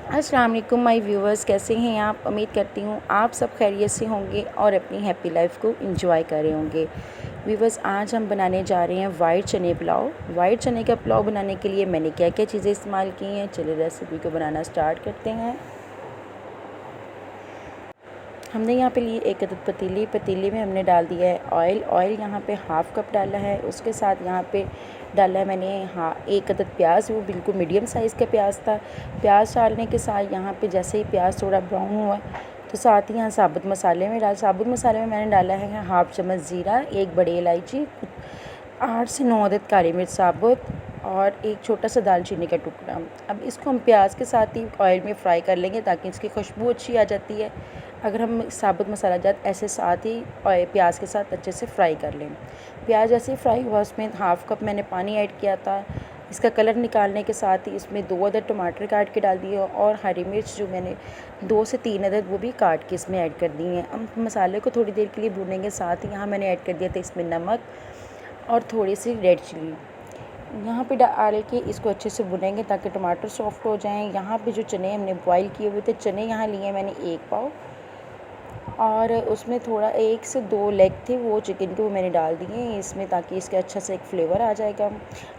अस्सलाम वालेकुम my viewers, कैसे हैं आप। उम्मीद करती हूँ आप सब खैरियत से होंगे और अपनी हैप्पी लाइफ को एंजॉय कर रहे होंगे। व्यूवर्स, आज हम बनाने जा रहे हैं वाइट चने पुलाव। वाइट चने का पुलाव बनाने के लिए मैंने क्या क्या चीज़ें इस्तेमाल की हैं, चलिए रेसिपी को बनाना स्टार्ट करते हैं। हमने यहाँ पे लिए एक अदद पतीले में हमने डाल दिया है ऑयल यहाँ पे हाफ़ कप डाला है। उसके साथ यहाँ पे डाला है मैंने एक अदद प्याज, वो बिल्कुल मीडियम साइज़ का प्याज था। प्याज डालने के साथ यहाँ पे जैसे ही प्याज थोड़ा ब्राउन हुआ तो साथ ही यहाँ साबुत मसाले में मैंने डाला है हाफ़ चम्मच ज़ीरा, एक बड़ी इलायची, 8 से 9 अदद काली मिर्च साबुत और एक छोटा सा दालचीनी का टुकड़ा। अब इसको हम प्याज के साथ ही ऑयल में फ्राई कर लेंगे ताकि इसकी खुशबू अच्छी आ जाती है अगर हम साबुत मसाला जात ऐसे साथ ही प्याज के साथ अच्छे से फ्राई कर लें। प्याज ऐसे ही फ्राई हुआ, उसमें हाफ़ कप मैंने पानी ऐड किया था। इसका कलर निकालने के साथ ही इसमें 2 अदद टमाटर काट के डाल दिए और हरी मिर्च जो मैंने 2 से 3 अदद वो भी काट के इसमें ऐड कर दी हैं। हम मसाले को थोड़ी देर के लिए भूनेंगे। साथ ही यहाँ मैंने ऐड कर दिया था इसमें नमक और थोड़ी सी रेड चिली। यहाँ पे डाल के इसको अच्छे से भुनेंगे ताकि टमाटर सॉफ्ट हो जाएं। यहाँ पे जो चने हमने बॉईल किए हुए थे, चने यहाँ लिए मैंने 1 पाव और उसमें थोड़ा 1 से 2 लेग थे वो चिकन के, वो मैंने डाल दिए इसमें ताकि इसका अच्छा सा एक फ्लेवर आ जाएगा।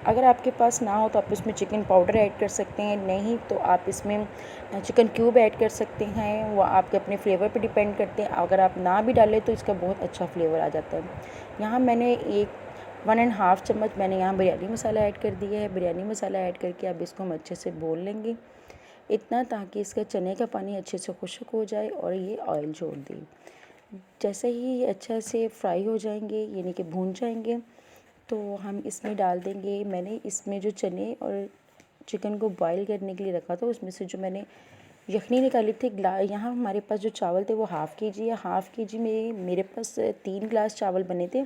अगर आपके पास ना हो तो आप इसमें चिकन पाउडर ऐड कर सकते हैं, नहीं तो आप इसमें चिकन क्यूब ऐड कर सकते हैं। वो आपके अपने फ्लेवर पे डिपेंड करते हैं। अगर आप ना भी डालें तो इसका बहुत अच्छा फ्लेवर आ जाता है। यहाँ मैंने 1.5 चम्मच मैंने यहाँ बिरयानी मसाला ऐड कर दिया है। बिरयानी मसाला ऐड करके अब इसको हम अच्छे से भून लेंगे, इतना ताकि इसका चने का पानी अच्छे से खुश्क हो जाए और ये ऑयल छोड़ दे। जैसे ही ये अच्छा से फ्राई हो जाएंगे यानी कि भून जाएंगे तो हम इसमें डाल देंगे, मैंने इसमें जो चने और चिकन को बॉईल करने के लिए रखा था उसमें से जो मैंने यखनी निकाली थी। यहाँ हमारे पास जो चावल थे वो हाफ़ के जी है। हाफ़ के जी में मेरे पास 3 गिलास चावल बने थे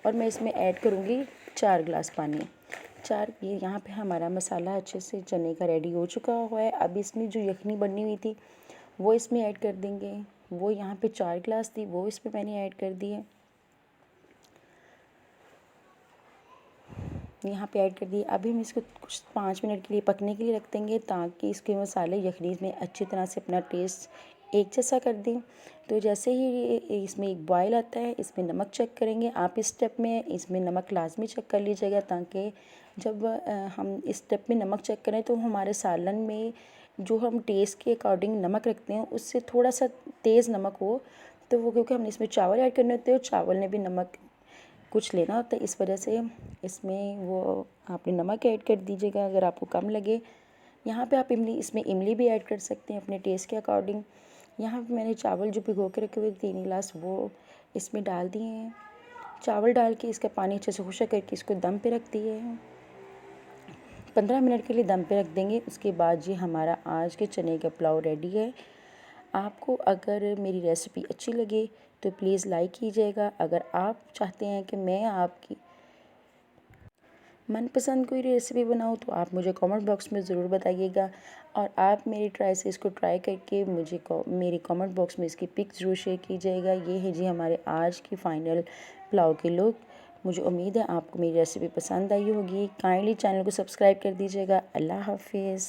और मैं इसमें ऐड करूँगी 4 गिलास पानी। ये यहाँ पे हमारा मसाला अच्छे से चने का रेडी हो चुका हुआ है। अब इसमें जो यखनी बनी हुई थी वो इसमें ऐड कर देंगे। वो यहाँ पे 4 गिलास थी, वो इसमें मैंने ऐड कर दी है। यहाँ पे ऐड कर दिए। अभी हम इसको कुछ 5 मिनट के लिए पकने के लिए रख देंगे ताकि इसके मसाले यखनी में अच्छी तरह से अपना टेस्ट एक जैसा कर दें। तो जैसे ही इसमें एक बॉयल आता है इसमें नमक चेक करेंगे। आप इस स्टेप में इसमें नमक लाजमी चेक कर लीजिएगा ताकि जब हम इस स्टेप में नमक चेक करें तो हमारे सालन में जो हम टेस्ट के अकॉर्डिंग नमक रखते हैं उससे थोड़ा सा तेज़ नमक हो। तो वो क्योंकि हमने इसमें चावल ऐड करने होते हैं और चावल ने भी नमक कुछ लेना होता है, इस वजह से इसमें वो आपने नमक ऐड कर दीजिएगा अगर आपको कम लगे। यहाँ पे आप इसमें इमली भी ऐड कर सकते हैं अपने टेस्ट के अकॉर्डिंग। यहाँ पे मैंने चावल जो भिगो के रखे हुए 3 गिलास वो इसमें डाल दिए हैं। चावल डाल के इसका पानी अच्छे से खुश्क करके इसको दम पे रख दिए हैं। 15 मिनट के लिए दम पे रख देंगे। उसके बाद ये हमारा आज के चने का पुलाव रेडी है। आपको अगर मेरी रेसिपी अच्छी लगे तो प्लीज़ लाइक कीजिएगा। अगर आप चाहते हैं कि मैं आपकी मनपसंद कोई रेसिपी बनाऊं तो आप मुझे कमेंट बॉक्स में ज़रूर बताइएगा और आप मेरी इसको ट्राई करके मुझे मेरे कमेंट बॉक्स में इसकी पिक ज़रूर शेयर कीजिएगा। ये है जी हमारे आज की फ़ाइनल पुलाव के लुक। मुझे उम्मीद है आपको मेरी रेसिपी पसंद आई होगी। काइंडली चैनल को सब्सक्राइब कर दीजिएगा। अल्लाह हाफिज़।